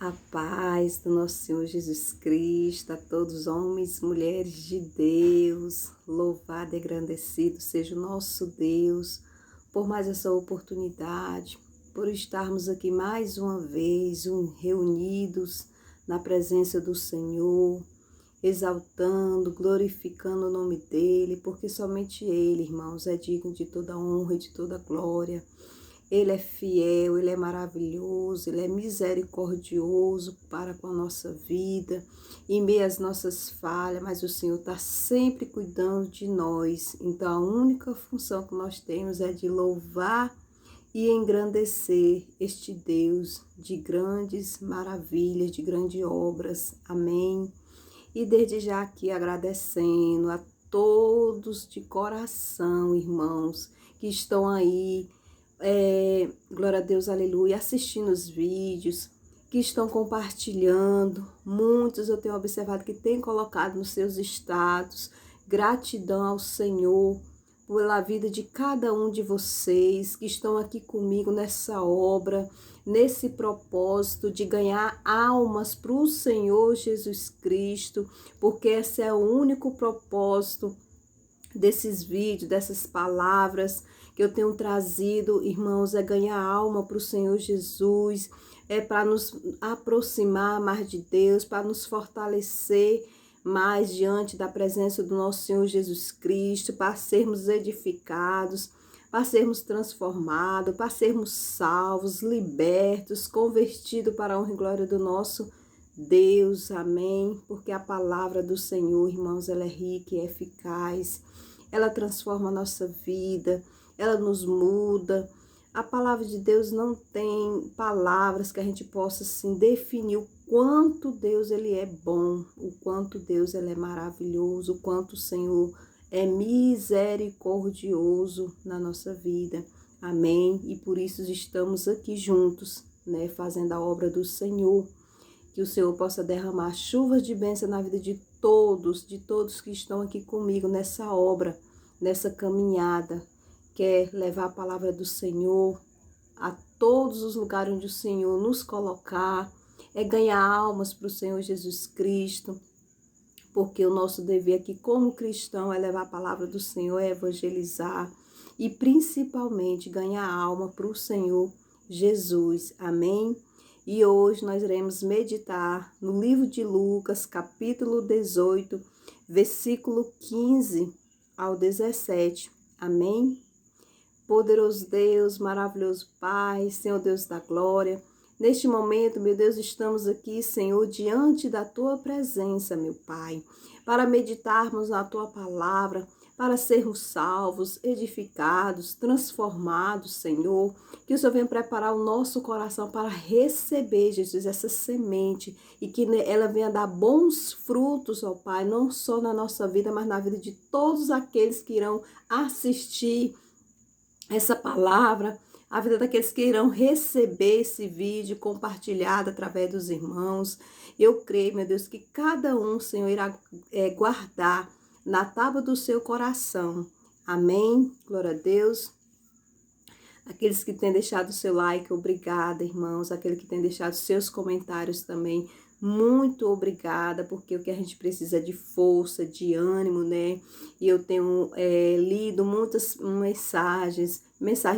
A paz do nosso Senhor Jesus Cristo, a todos os homens e mulheres de Deus, louvado e agradecido seja o nosso Deus por mais essa oportunidade, por estarmos aqui mais uma vez reunidos na presença do Senhor, exaltando, glorificando o nome dEle, porque somente Ele, irmãos, é digno de toda honra e de toda glória. Ele é fiel, Ele é maravilhoso, Ele é misericordioso para com a nossa vida, em meio às nossas falhas, mas o Senhor está sempre cuidando de nós. Então, a única função que nós temos é de louvar e engrandecer este Deus de grandes maravilhas, de grandes obras. Amém? E desde já aqui agradecendo a todos de coração, irmãos, que estão aí, glória a Deus, aleluia, assistindo os vídeos, que estão compartilhando. Muitos eu tenho observado que têm colocado nos seus status. Gratidão ao Senhor pela vida de cada um de vocês que estão aqui comigo nessa obra, nesse propósito de ganhar almas para o Senhor Jesus Cristo, porque esse é o único propósito desses vídeos, dessas palavras que eu tenho trazido, irmãos, é ganhar alma para o Senhor Jesus, é para nos aproximar mais de Deus, para nos fortalecer mais diante da presença do nosso Senhor Jesus Cristo, para sermos edificados, para sermos transformados, para sermos salvos, libertos, convertidos para a honra e glória do nosso Deus, amém? Porque a palavra do Senhor, irmãos, ela é rica e eficaz, ela transforma a nossa vida, ela nos muda. A palavra de Deus não tem palavras que a gente possa assim definir o quanto Deus ele é bom, o quanto Deus ele é maravilhoso, o quanto o Senhor é misericordioso na nossa vida. Amém? E por isso estamos aqui juntos, né, fazendo a obra do Senhor. Que o Senhor possa derramar chuvas de bênção na vida de todos que estão aqui comigo nessa obra, nessa caminhada. Quer levar a palavra do Senhor a todos os lugares onde o Senhor nos colocar, é ganhar almas para o Senhor Jesus Cristo, porque o nosso dever aqui como cristão é levar a palavra do Senhor, é evangelizar e principalmente ganhar alma para o Senhor Jesus. Amém? E hoje nós iremos meditar no livro de Lucas, capítulo 18, versículo 15 ao 17. Amém? Poderoso Deus, maravilhoso Pai, Senhor Deus da glória, neste momento, meu Deus, estamos aqui, Senhor, diante da Tua presença, meu Pai, para meditarmos na Tua palavra, para sermos salvos, edificados, transformados, Senhor, que o Senhor venha preparar o nosso coração para receber, Jesus, essa semente e que ela venha dar bons frutos, ó Pai, não só na nossa vida, mas na vida de todos aqueles que irão assistir essa palavra, a vida daqueles que irão receber esse vídeo compartilhado através dos irmãos. Eu creio, meu Deus, que cada um, Senhor, irá guardar na tábua do seu coração. Amém? Glória a Deus. Aqueles que têm deixado o seu like, obrigada, irmãos. Aqueles que têm deixado seus comentários também, muito obrigada, porque o que a gente precisa é de força, de ânimo, né? E eu tenho lido muitas mensagens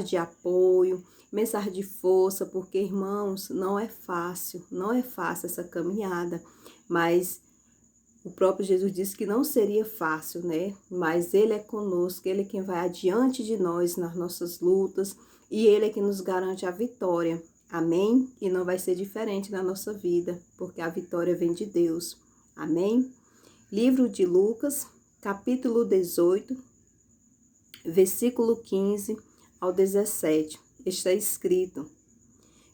de apoio, mensagem de força, porque, irmãos, não é fácil essa caminhada, mas o próprio Jesus disse que não seria fácil, né? Mas Ele é conosco, Ele é quem vai adiante de nós nas nossas lutas e Ele é quem nos garante a vitória. Amém? E não vai ser diferente na nossa vida, porque a vitória vem de Deus. Amém? Livro de Lucas, capítulo 18, versículo 15 ao 17. Está escrito: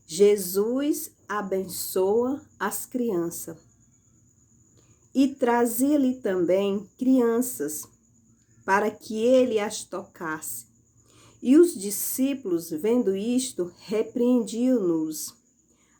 Jesus abençoa as crianças e trazia-lhe também crianças, para que ele as tocasse. E os discípulos, vendo isto, repreendiam-nos.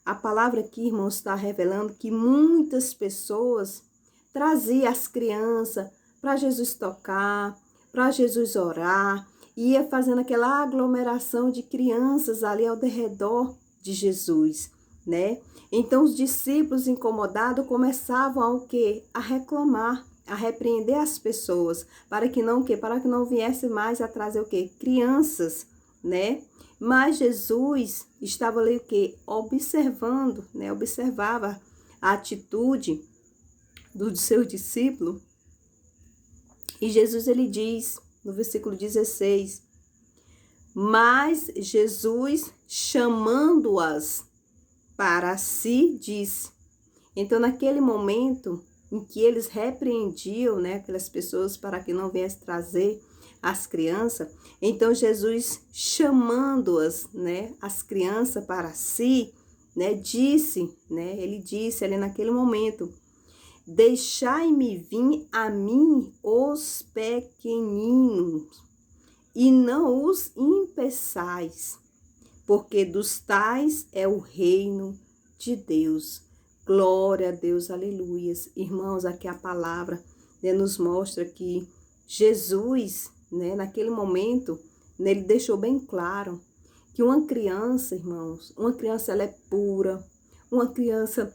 A palavra aqui, irmãos, está revelando que muitas pessoas traziam as crianças para Jesus tocar, para Jesus orar, e ia fazendo aquela aglomeração de crianças ali ao redor de Jesus, né? Então os discípulos incomodados começavam a o quê? A reclamar, a repreender as pessoas, para que não o quê? Para que não viesse mais a trazer o quê? Crianças, né? Mas Jesus estava ali o quê? Observando, né? Observava a atitude do seu discípulo. E Jesus ele diz no versículo 16: mas Jesus, chamando-as para si, disse. Então, naquele momento em que eles repreendiam, né, aquelas pessoas para que não viessem trazer as crianças, então Jesus, chamando-as, né, as crianças para si, né, disse, né, ele disse ali naquele momento: deixai-me vir a mim os pequeninos, e não os impeçais, porque dos tais é o reino de Deus. Glória a Deus, aleluias. Irmãos, aqui a palavra, né, nos mostra que Jesus, né, naquele momento, né, ele deixou bem claro que uma criança, irmãos, uma criança ela é pura, uma criança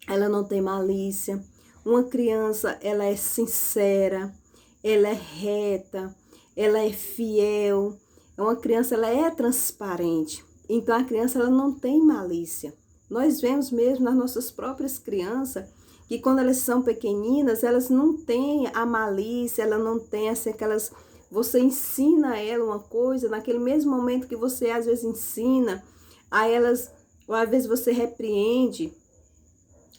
ela não tem malícia, uma criança ela é sincera, ela é reta, ela é fiel, uma criança ela é transparente. Então a criança ela não tem malícia. Nós vemos mesmo nas nossas próprias crianças que quando elas são pequeninas, elas não têm a malícia, ela não tem assim aquelas... Você ensina a ela uma coisa, naquele mesmo momento que você às vezes ensina, a elas, ou às vezes você repreende,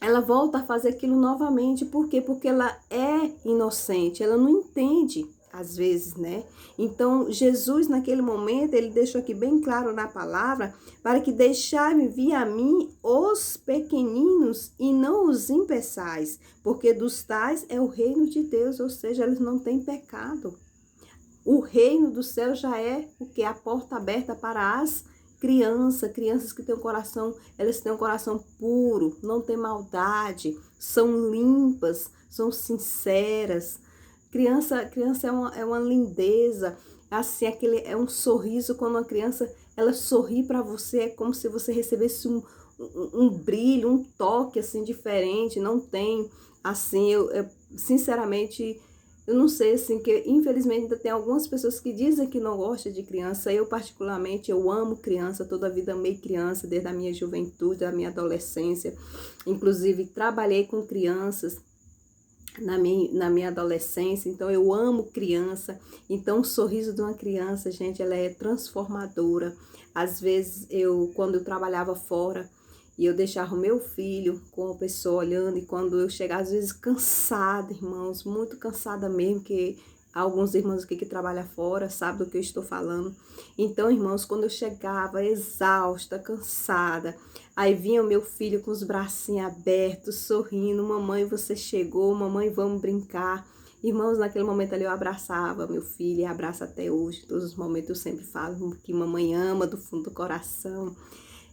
ela volta a fazer aquilo novamente. Por quê? Porque ela é inocente, ela não entende às vezes, né? Então, Jesus naquele momento, ele deixou aqui bem claro na palavra, para que deixai-me vir a mim os pequeninos e não os impeçais, porque dos tais é o reino de Deus, ou seja, eles não têm pecado. O reino do céu já é o que? A porta aberta para as crianças que têm um coração, elas têm um coração puro, não tem maldade, são limpas, são sinceras. Criança é uma lindeza, assim, é um sorriso. Quando uma criança, ela sorri para você, é como se você recebesse um brilho, um toque, assim, diferente. Não tem, assim, sinceramente, eu não sei, assim, que infelizmente ainda tem algumas pessoas que dizem que não gostam de criança. Eu, particularmente, eu amo criança, toda a vida amei criança, desde a minha juventude, da minha adolescência. Inclusive, trabalhei com crianças na minha adolescência, então eu amo criança. Então o sorriso de uma criança, gente, ela é transformadora. Às vezes quando eu trabalhava fora e eu deixava o meu filho com a pessoa olhando, e quando eu chegava às vezes cansada, irmãos, muito cansada mesmo, que alguns irmãos aqui que trabalham fora sabem do que eu estou falando. Então, irmãos, quando eu chegava exausta, cansada, aí vinha o meu filho com os bracinhos abertos, sorrindo: mamãe, você chegou, mamãe, vamos brincar. Irmãos, naquele momento ali eu abraçava meu filho, e abraço até hoje. Todos os momentos eu sempre falo que mamãe ama do fundo do coração.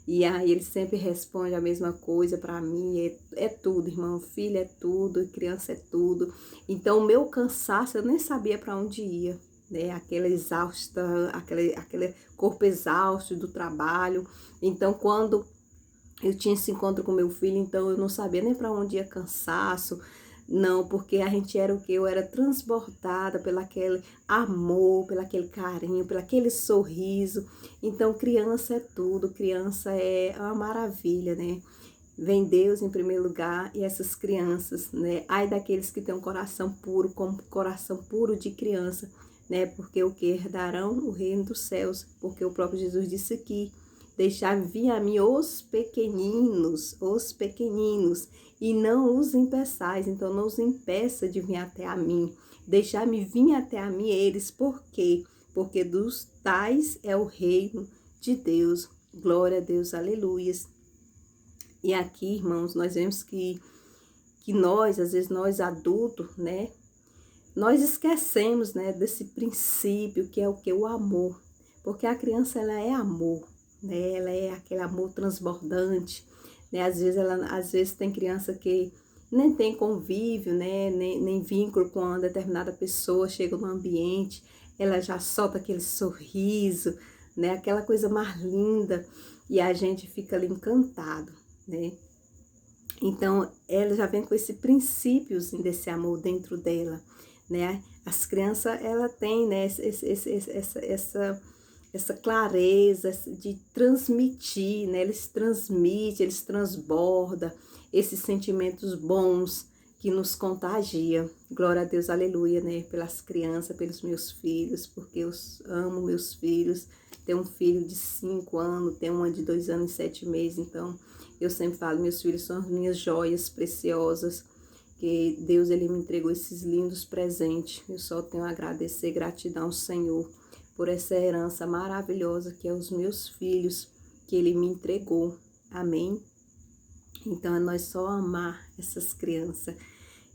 E aí ele sempre responde a mesma coisa para mim: é tudo, irmão, filho é tudo, criança é tudo. Então o meu cansaço, eu nem sabia para onde ia, né? Aquela exausta, aquele corpo exausto do trabalho. Então quando eu tinha esse encontro com meu filho, então eu não sabia nem para onde ia cansaço. Não, porque a gente era o quê? Eu era transbordada pelo aquele amor, pelo aquele carinho, pelo aquele sorriso. Então, criança é tudo, criança é uma maravilha, né? Vem Deus em primeiro lugar e essas crianças, né? Ai daqueles que têm um coração puro, como coração puro de criança, né? Porque o que? Herdarão o reino dos céus, porque o próprio Jesus disse aqui: deixar vir a mim os pequeninos, e não os impeçais. Então não os impeça de vir até a mim. Deixar-me vir até a mim eles. Por quê? Porque dos tais é o reino de Deus. Glória a Deus, aleluias. E aqui, irmãos, nós vemos que nós, às vezes nós adultos, né? Nós esquecemos, né, desse princípio que é o que? O amor. Porque a criança, ela é amor, né? Ela é aquele amor transbordante, né? Às vezes tem criança que nem tem convívio, né? Nem vínculo com uma determinada pessoa, chega no ambiente, ela já solta aquele sorriso, né? Aquela coisa mais linda, e a gente fica ali encantado, né? Então, ela já vem com esse princípio desse amor dentro dela, né? As crianças, ela tem, né, essa clareza de transmitir, né? Eles transmitem, eles transbordam esses sentimentos bons que nos contagia. Glória a Deus, aleluia, né? Pelas crianças, pelos meus filhos, porque eu amo meus filhos. Tenho um filho de 5 anos, tenho uma de 2 anos e 7 meses, então eu sempre falo, meus filhos são as minhas joias preciosas, que Deus, ele me entregou esses lindos presentes. Eu só tenho a agradecer, gratidão ao Senhor por essa herança maravilhosa que é os meus filhos, que ele me entregou. Amém? Então, é nós só amar essas crianças.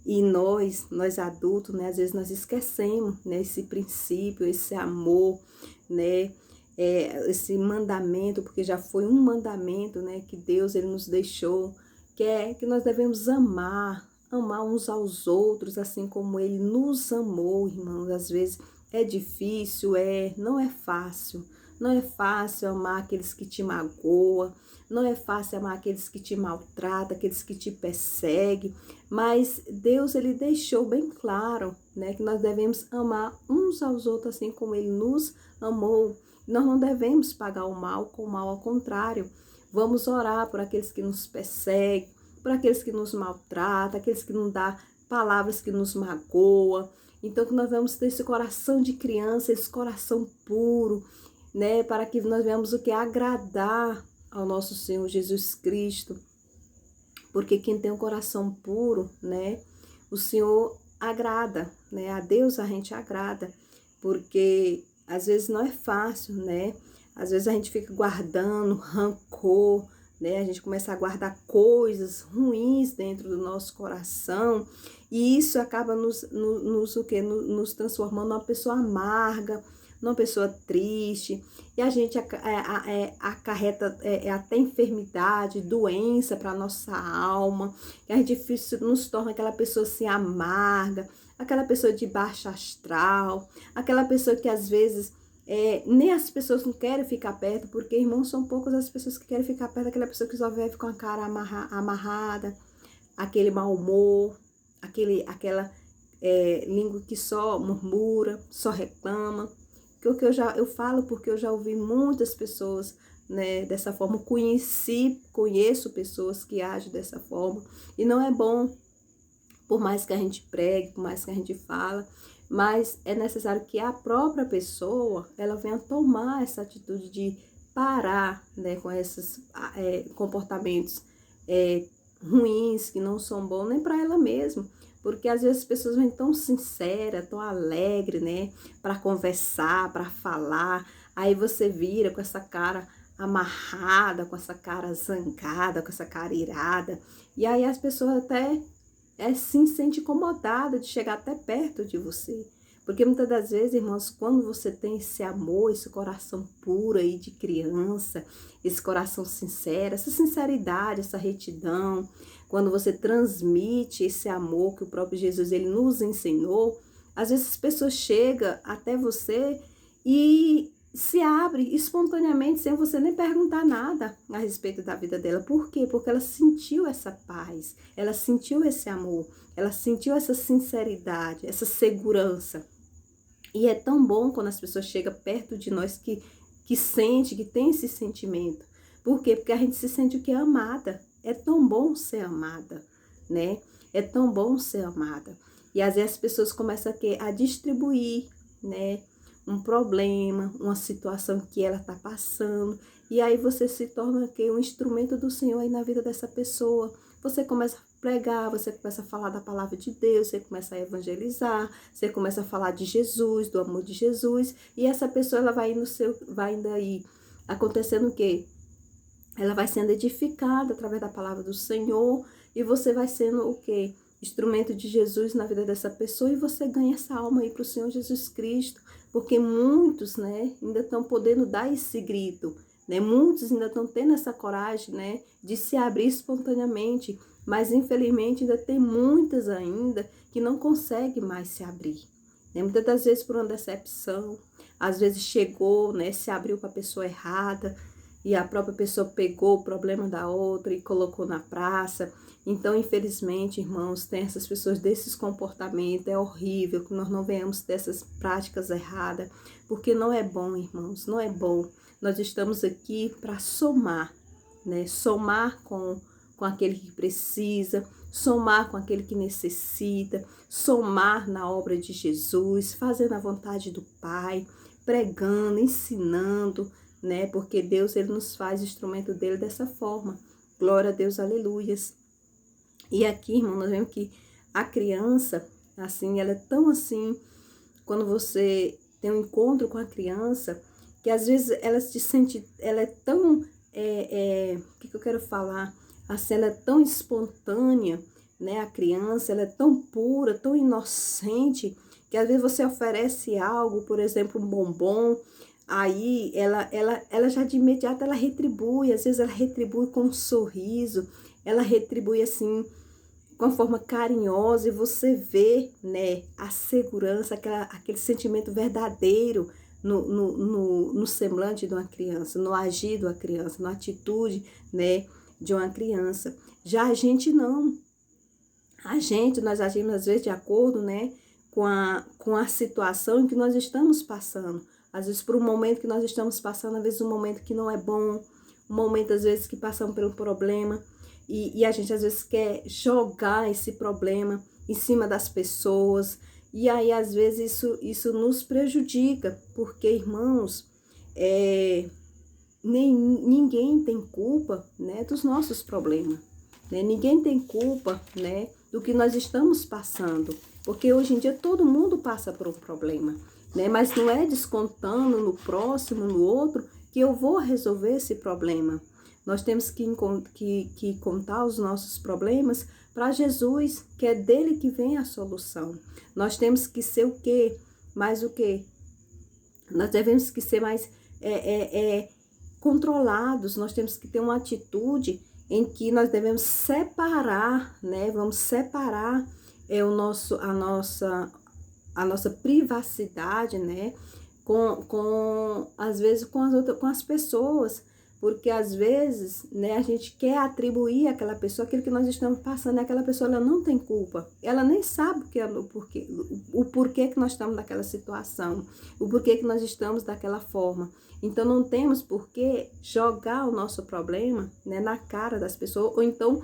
E nós adultos, né, às vezes nós esquecemos, né, esse princípio, esse amor, né, esse mandamento, porque já foi um mandamento, né, que Deus, ele nos deixou, que é que nós devemos amar uns aos outros, assim como ele nos amou, irmãos. Às vezes é difícil, não é fácil. Não é fácil amar aqueles que te magoam, não é fácil amar aqueles que te maltratam, aqueles que te perseguem, mas Deus, ele deixou bem claro, né, que nós devemos amar uns aos outros assim como ele nos amou. Nós não devemos pagar o mal com o mal, ao contrário. Vamos orar por aqueles que nos perseguem, por aqueles que nos maltratam, aqueles que nos dão palavras que nos magoam. Então, que nós vamos ter esse coração de criança, esse coração puro, né, para que nós venhamos o que? Agradar ao nosso Senhor Jesus Cristo. Porque quem tem um coração puro, né, o Senhor agrada, né, a Deus a gente agrada, porque às vezes não é fácil, né, às vezes a gente fica guardando rancor, né, a gente começa a guardar coisas ruins dentro do nosso coração, e isso acaba nos transformando numa pessoa amarga, numa pessoa triste, e a gente acarreta até enfermidade, doença para a nossa alma, e a gente nos torna aquela pessoa assim amarga, aquela pessoa de baixo astral, aquela pessoa que às vezes nem as pessoas não querem ficar perto, porque, irmãos, são poucas as pessoas que querem ficar perto daquela pessoa que só vive com a cara amarrada, aquele mau humor, aquela língua que só murmura, só reclama. Eu falo porque eu já ouvi muitas pessoas, né, dessa forma, conheço pessoas que agem dessa forma, e não é bom, por mais que a gente pregue, por mais que a gente fala, mas é necessário que a própria pessoa, ela venha tomar essa atitude de parar, né, com esses comportamentos ruins, que não são bons nem para ela mesma. Porque às vezes as pessoas vêm tão sinceras, tão alegres, né, para conversar, para falar, aí você vira com essa cara amarrada, com essa cara zangada, com essa cara irada, e aí as pessoas até se sentem incomodadas de chegar até perto de você. Porque muitas das vezes, irmãos, quando você tem esse amor, esse coração puro aí de criança, esse coração sincero, essa sinceridade, essa retidão, quando você transmite esse amor que o próprio Jesus, ele nos ensinou, às vezes as pessoas chegam até você e se abre espontaneamente, sem você nem perguntar nada a respeito da vida dela. Por quê? Porque ela sentiu essa paz, ela sentiu esse amor, ela sentiu essa sinceridade, essa segurança. E é tão bom quando as pessoas chegam perto de nós que sente, que tem esse sentimento. Por quê? Porque a gente se sente o que? Amada. É tão bom ser amada, né? É tão bom ser amada. E às vezes as pessoas começam a distribuir, né, um problema, uma situação que ela está passando, e aí você se torna um instrumento do Senhor aí na vida dessa pessoa. Você começa a pregar, você começa a falar da palavra de Deus, você começa a evangelizar, você começa a falar de Jesus, do amor de Jesus, e essa pessoa ela vai indo aí acontecendo o quê? Ela vai sendo edificada através da palavra do Senhor, e você vai sendo o quê? Instrumento de Jesus na vida dessa pessoa, e você ganha essa alma aí para o Senhor Jesus Cristo, porque muitos, né, ainda estão podendo dar esse grito, né, muitos ainda estão tendo essa coragem, né, de se abrir espontaneamente, mas infelizmente ainda tem muitas ainda que não conseguem mais se abrir, né, muitas das vezes por uma decepção, às vezes chegou, né, se abriu para a pessoa errada, e a própria pessoa pegou o problema da outra e colocou na praça. Então, infelizmente, irmãos, tem essas pessoas desses comportamentos, é horrível que nós não venhamos dessas práticas erradas, porque não é bom, irmãos, não é bom. Nós estamos aqui para somar, né? Somar com aquele que precisa, somar com aquele que necessita, somar na obra de Jesus, fazendo a vontade do Pai, pregando, ensinando, né? Porque Deus, ele nos faz instrumento dele dessa forma. Glória a Deus, aleluias. E aqui, irmão, nós vemos que a criança, assim, ela é tão assim, quando você tem um encontro com a criança, que às vezes ela se sente, ela é tão, o que eu quero falar? Assim, ela é tão espontânea, né? A criança, ela é tão pura, tão inocente, que às vezes você oferece algo, por exemplo, um bombom, aí ela já de imediato ela retribui, às vezes ela retribui com um sorriso, ela retribui assim, com uma forma carinhosa, e você vê, né, a segurança, aquele sentimento verdadeiro no semblante de uma criança, no agir de uma criança, na atitude, né, de uma criança. Já a gente não. Nós agimos às vezes de acordo, né, com a situação em que nós estamos passando. Às vezes por um momento que nós estamos passando, às vezes um momento que não é bom, um momento às vezes que passamos pelo problema, e a gente às vezes quer jogar esse problema em cima das pessoas, e aí às vezes isso nos prejudica, porque, irmãos, ninguém tem culpa, né, dos nossos problemas, né? Ninguém tem culpa, né, do que nós estamos passando, porque hoje em dia todo mundo passa por um problema, né? Mas não é descontando no próximo, no outro, que eu vou resolver esse problema. Nós temos que contar os nossos problemas para Jesus, que é dele que vem a solução. Nós temos que ser o quê? Mais o quê? Nós devemos que ser mais controlados, nós temos que ter uma atitude em que nós devemos separar, né? Vamos separar a nossa privacidade, né? Às vezes com as pessoas, porque às vezes, né, a gente quer atribuir àquela pessoa aquilo que nós estamos passando, e aquela pessoa ela não tem culpa, ela nem sabe o porquê que nós estamos naquela situação, o porquê que nós estamos daquela forma. Então não temos por que jogar o nosso problema, né, na cara das pessoas, ou então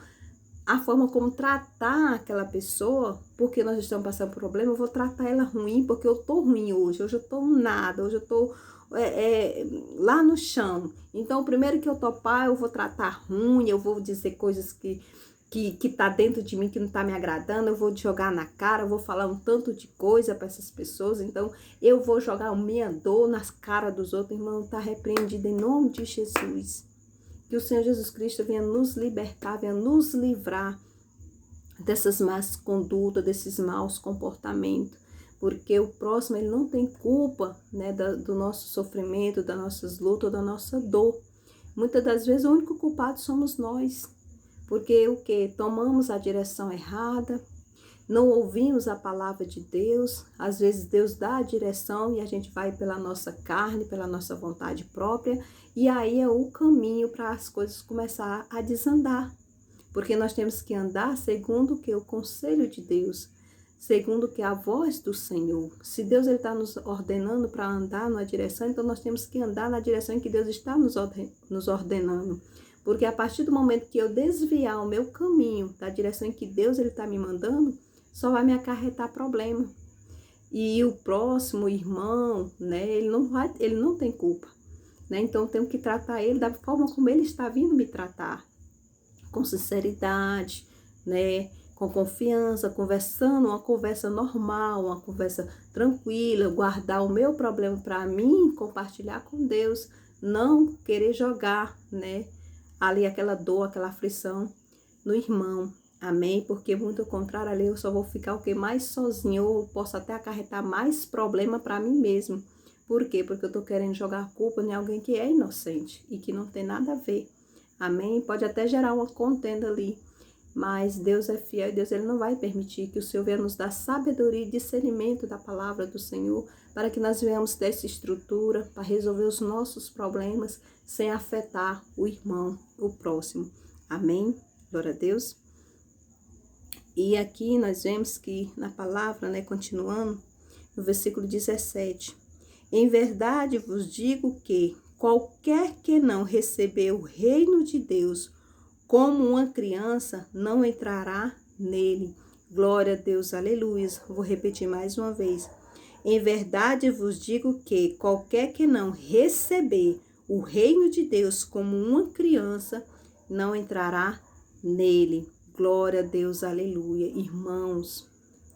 a forma como tratar aquela pessoa, porque nós estamos passando por problema, eu vou tratar ela ruim, porque eu tô ruim hoje eu tô nada, hoje eu tô lá no chão. Então, primeiro que eu topar, eu vou tratar ruim, eu vou dizer coisas que tá dentro de mim, que não tá me agradando, eu vou jogar na cara, eu vou falar um tanto de coisa para essas pessoas, então eu vou jogar a minha dor nas caras dos outros. Irmão, tá repreendido em nome de Jesus. Que o Senhor Jesus Cristo venha nos libertar, venha nos livrar dessas más condutas, desses maus comportamentos, porque o próximo, ele não tem culpa, né, do nosso sofrimento, das nossas lutas, da nossa dor. Muitas das vezes o único culpado somos nós, porque o que? Tomamos a direção errada, não ouvimos a palavra de Deus, às vezes Deus dá a direção e a gente vai pela nossa carne, pela nossa vontade própria, e aí é o caminho para as coisas começar a desandar, porque nós temos que andar segundo o que? O conselho de Deus, segundo o que? A voz do Senhor. Se Deus está nos ordenando para andar numa direção, então nós temos que andar na direção em que Deus está nos ordenando. Porque a partir do momento que eu desviar o meu caminho da direção em que Deus está me mandando, só vai me acarretar problema. E o próximo irmão, né, ele não tem culpa, né? Então eu tenho que tratar ele da forma como ele está vindo me tratar, com sinceridade, né, com confiança, conversando, uma conversa normal, uma conversa tranquila, guardar o meu problema para mim, compartilhar com Deus, não querer jogar, né, ali aquela dor, aquela aflição no irmão. Amém? Porque muito ao contrário, ali eu só vou ficar o que? Mais sozinho, ou posso até acarretar mais problema para mim mesmo. Por quê? Porque eu tô querendo jogar a culpa em alguém que é inocente e que não tem nada a ver. Amém? Pode até gerar uma contenda ali, mas Deus é fiel e Deus ele não vai permitir que o Senhor venha nos dar sabedoria e discernimento da palavra do Senhor, para que nós venhamos ter essa estrutura para resolver os nossos problemas sem afetar o irmão, o próximo. Amém? Glória a Deus. E aqui nós vemos que na palavra, né, continuando, no versículo 17, em verdade vos digo que qualquer que não receber o reino de Deus como uma criança, não entrará nele. Glória a Deus, aleluia. Vou repetir mais uma vez. Em verdade vos digo que qualquer que não receber o reino de Deus como uma criança, não entrará nele. Glória a Deus, aleluia. Irmãos,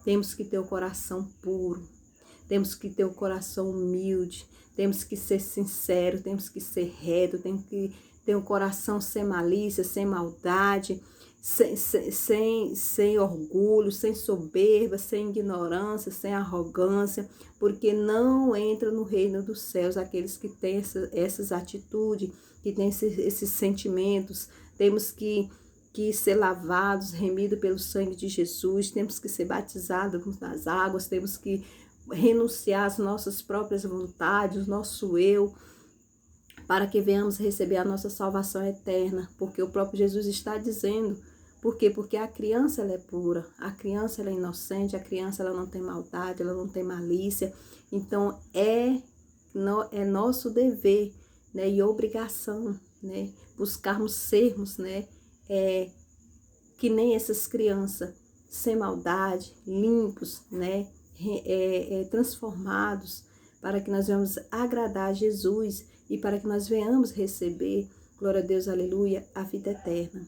temos que ter o coração puro, temos que ter o coração humilde, temos que ser sincero, temos que ser reto, temos que ter um coração sem malícia, sem maldade, sem orgulho, sem soberba, sem ignorância, sem arrogância, porque não entra no reino dos céus aqueles que têm essas atitudes, que têm esses sentimentos. Temos que ser lavados, remidos pelo sangue de Jesus, temos que ser batizados nas águas, temos que renunciar às nossas próprias vontades, o nosso eu, para que venhamos receber a nossa salvação eterna, porque o próprio Jesus está dizendo. Por quê? Porque a criança ela é pura, a criança ela é inocente, a criança ela não tem maldade, ela não tem malícia. Então é nosso dever, né, e obrigação, né, buscarmos sermos, né, que nem essas crianças, sem maldade, limpos, né, transformados, para que nós venhamos agradar a Jesus e para que nós venhamos receber, glória a Deus, aleluia, a vida eterna.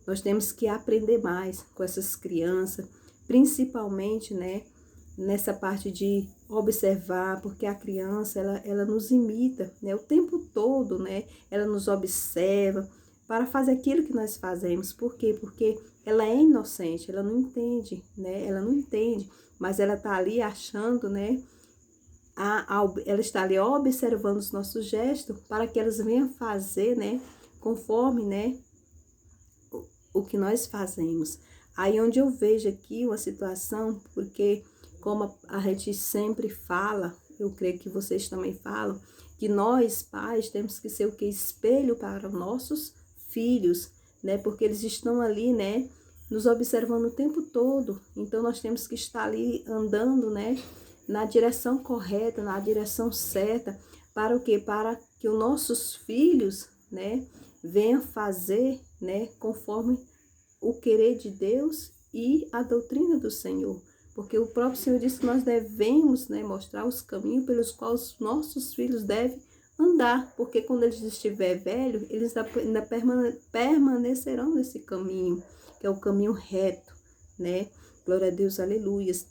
Nós temos que aprender mais com essas crianças, principalmente, né, nessa parte de observar, porque a criança, ela nos imita, né, o tempo todo, né, ela nos observa para fazer aquilo que nós fazemos. Por quê? Porque ela é inocente, ela não entende, né, ela não entende, mas ela está ali achando, né, ela está ali observando os nossos gestos para que elas venham fazer, né, conforme, né, o que nós fazemos. Aí onde eu vejo aqui uma situação, porque como a gente sempre fala, eu creio que vocês também falam, que nós pais temos que ser o que? Espelho para os nossos filhos, né, porque eles estão ali, né, nos observando o tempo todo. Então nós temos que estar ali andando, né, na direção correta, na direção certa, para o quê? Para que os nossos filhos, né, venham fazer, né, conforme o querer de Deus e a doutrina do Senhor. Porque o próprio Senhor disse que nós devemos, né, mostrar os caminhos pelos quais os nossos filhos devem andar, porque quando eles estiverem velhos, eles ainda permanecerão nesse caminho, que é o caminho reto, né? Glória a Deus, aleluias.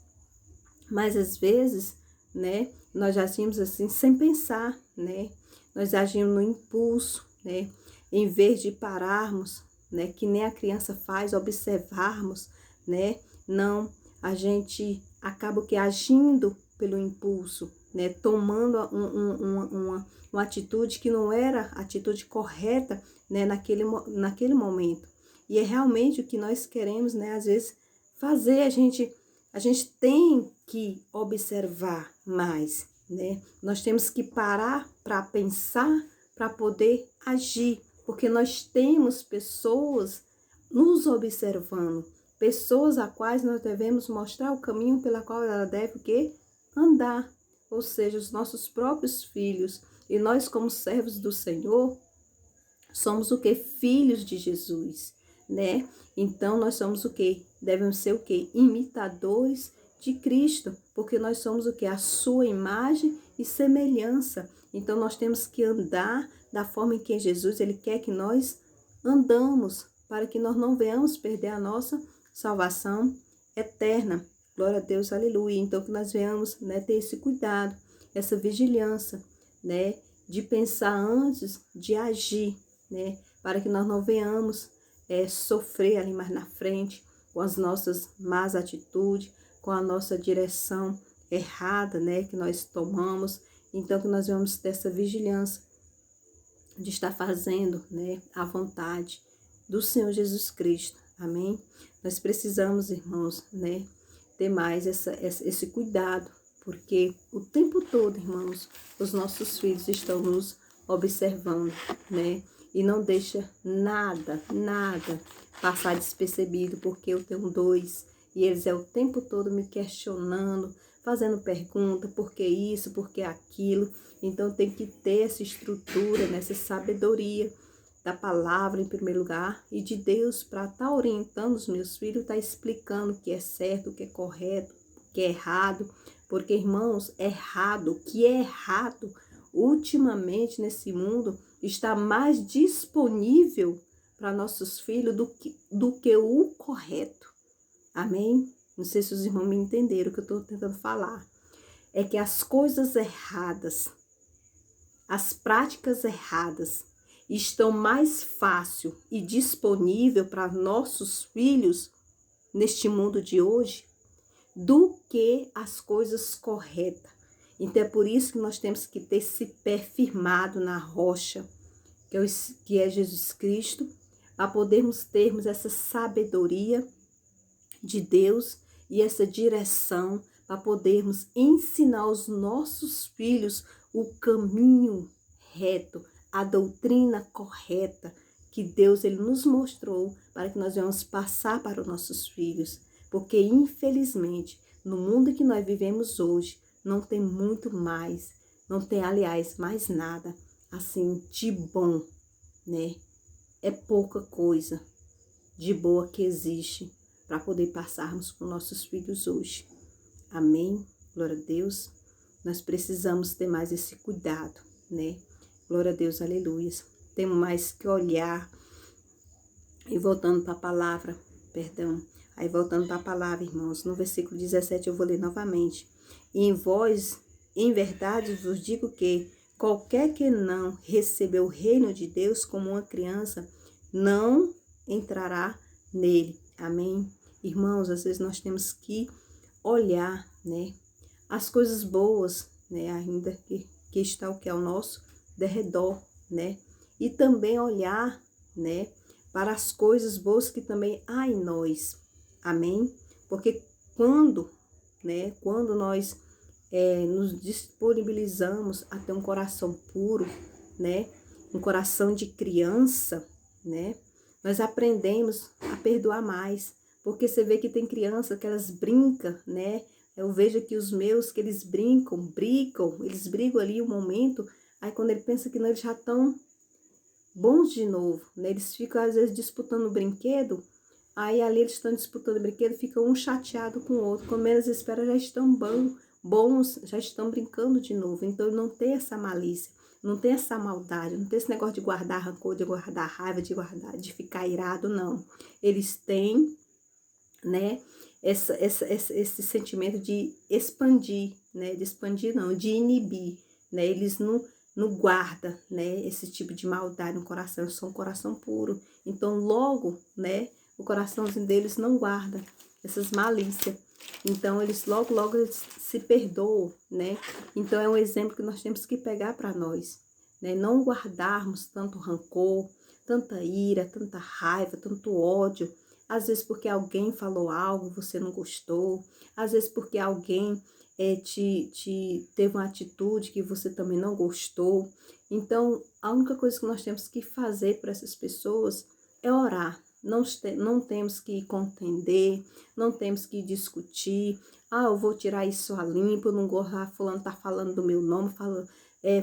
Mas às vezes, né, nós agimos assim sem pensar, né? Nós agimos no impulso, né? Em vez de pararmos, né, que nem a criança faz, observarmos, né? Não, a gente acaba que agindo pelo impulso, né? Tomando uma atitude que não era a atitude correta, né, naquele momento. E é realmente o que nós queremos, né, às vezes fazer. A gente tem que observar mais, né? Nós temos que parar para pensar, para poder agir, porque nós temos pessoas nos observando, pessoas a quais nós devemos mostrar o caminho pela qual ela deve o quê? Andar, ou seja, os nossos próprios filhos. E nós, como servos do Senhor, somos o quê? Filhos de Jesus, né? Então, nós somos o quê? Devemos ser o quê? Imitadores de Cristo, porque nós somos o quê? A sua imagem e semelhança. Então, nós temos que andar da forma em que Jesus, ele quer que nós andamos, para que nós não venhamos perder a nossa salvação eterna. Glória a Deus, aleluia. Então, que nós venhamos, né, ter esse cuidado, essa vigilância, né, de pensar antes de agir, né, para que nós não venhamos sofrer ali mais na frente com as nossas más atitudes, com a nossa direção errada, né, que nós tomamos. Então, que nós vamos ter essa vigilância de estar fazendo, né, a vontade do Senhor Jesus Cristo, Amém? Nós precisamos, irmãos, né, ter mais esse cuidado, porque o tempo todo, irmãos, os nossos filhos estão nos observando, né? E não deixa nada passar despercebido, porque eu tenho 2 e eles é o tempo todo me questionando, fazendo pergunta, por que isso, por que aquilo. Então tem que ter essa estrutura, né, essa sabedoria da palavra em primeiro lugar e de Deus para estar orientando os meus filhos, estar explicando o que é certo, o que é correto, o que é errado. Porque, irmãos, o que é errado ultimamente nesse mundo está mais disponível para nossos filhos do que o correto. Amém? Não sei se os irmãos me entenderam o que eu estou tentando falar. É que as coisas erradas, as práticas erradas estão mais fácil e disponível para nossos filhos neste mundo de hoje do que as coisas corretas. Então é por isso que nós temos que ter esse pé firmado na rocha, que é Jesus Cristo, para podermos termos essa sabedoria de Deus e essa direção para podermos ensinar os nossos filhos o caminho reto, a doutrina correta que Deus ele nos mostrou para que nós venhamos passar para os nossos filhos. Porque, infelizmente, no mundo que nós vivemos hoje, não tem muito mais, não tem, aliás, mais nada, assim, de bom, né? É pouca coisa de boa que existe para poder passarmos para os nossos filhos hoje. Amém? Glória a Deus. Nós precisamos ter mais esse cuidado, né? Glória a Deus, aleluia. Temos mais que olhar. E voltando para a palavra, perdão. Aí voltando para a palavra, irmãos, no versículo 17 eu vou ler novamente. E em vós, em verdade, vos digo que qualquer que não recebeu o reino de Deus como uma criança, não entrará nele. Amém? Irmãos, às vezes nós temos que olhar, né, as coisas boas, né, ainda que está o que é o nosso derredor, né, e também olhar, né, para as coisas boas que também há em nós. Amém? Porque quando nós nos disponibilizamos a ter um coração puro, né, um coração de criança, né, nós aprendemos a perdoar mais. Porque você vê que tem criança que elas brincam, né? Eu vejo aqui os meus que eles brigam ali um momento, aí quando ele pensa que não, eles já estão bons de novo, né? Eles ficam às vezes disputando o brinquedo, aí ali eles estão disputando o brinquedo, fica um chateado com o outro, com menos espera já estão bons, já estão brincando de novo. Então não tem essa malícia, não tem essa maldade, não tem esse negócio de guardar rancor, de guardar raiva, de ficar irado, não. Eles têm, né, esse sentimento de expandir, né, de inibir, né, eles não guardam, né, esse tipo de maldade no coração, eles são um coração puro, então logo, né, o coraçãozinho deles não guarda essas malícias, então eles logo eles se perdoam, né, então é um exemplo que nós temos que pegar para nós, né, não guardarmos tanto rancor, tanta ira, tanta raiva, tanto ódio. Às vezes porque alguém falou algo, você não gostou. Às vezes porque alguém teve uma atitude que você também não gostou. Então, a única coisa que nós temos que fazer para essas pessoas é orar. Não temos que contender, não temos que discutir. Ah, eu vou tirar isso a limpo, eu não gosto, fulano tá falando do meu nome,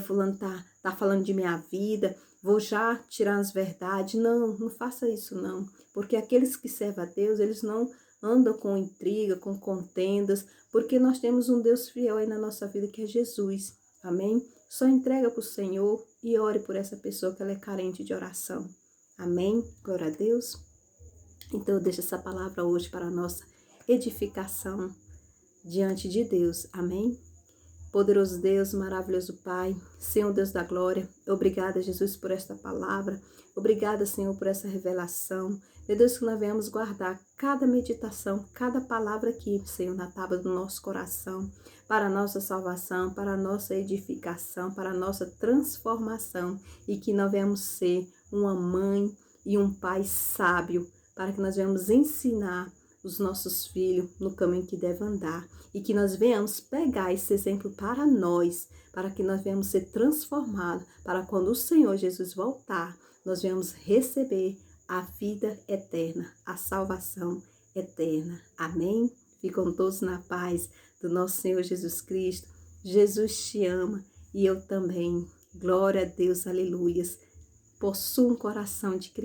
fulano tá falando de minha vida, vou já tirar as verdades. Não faça isso não. Porque aqueles que servem a Deus, eles não andam com intriga, com contendas, porque nós temos um Deus fiel aí na nossa vida, que é Jesus. Amém? Só entrega para o Senhor e ore por essa pessoa que ela é carente de oração. Amém? Glória a Deus. Então eu deixo essa palavra hoje para a nossa edificação diante de Deus. Amém? Poderoso Deus, maravilhoso Pai, Senhor Deus da glória, obrigada, Jesus, por esta palavra, obrigada, Senhor, por essa revelação. Meu Deus, que nós venhamos guardar cada meditação, cada palavra aqui, Senhor, na tábua do nosso coração, para a nossa salvação, para a nossa edificação, para a nossa transformação, e que nós venhamos ser uma mãe e um pai sábio para que nós venhamos ensinar os nossos filhos no caminho que devem andar e que nós venhamos pegar esse exemplo para nós, para que nós venhamos ser transformados, para quando o Senhor Jesus voltar, nós venhamos receber a vida eterna, a salvação eterna. Amém? Ficam todos na paz do nosso Senhor Jesus Cristo. Jesus te ama e eu também. Glória a Deus, aleluias. Possua um coração de criança.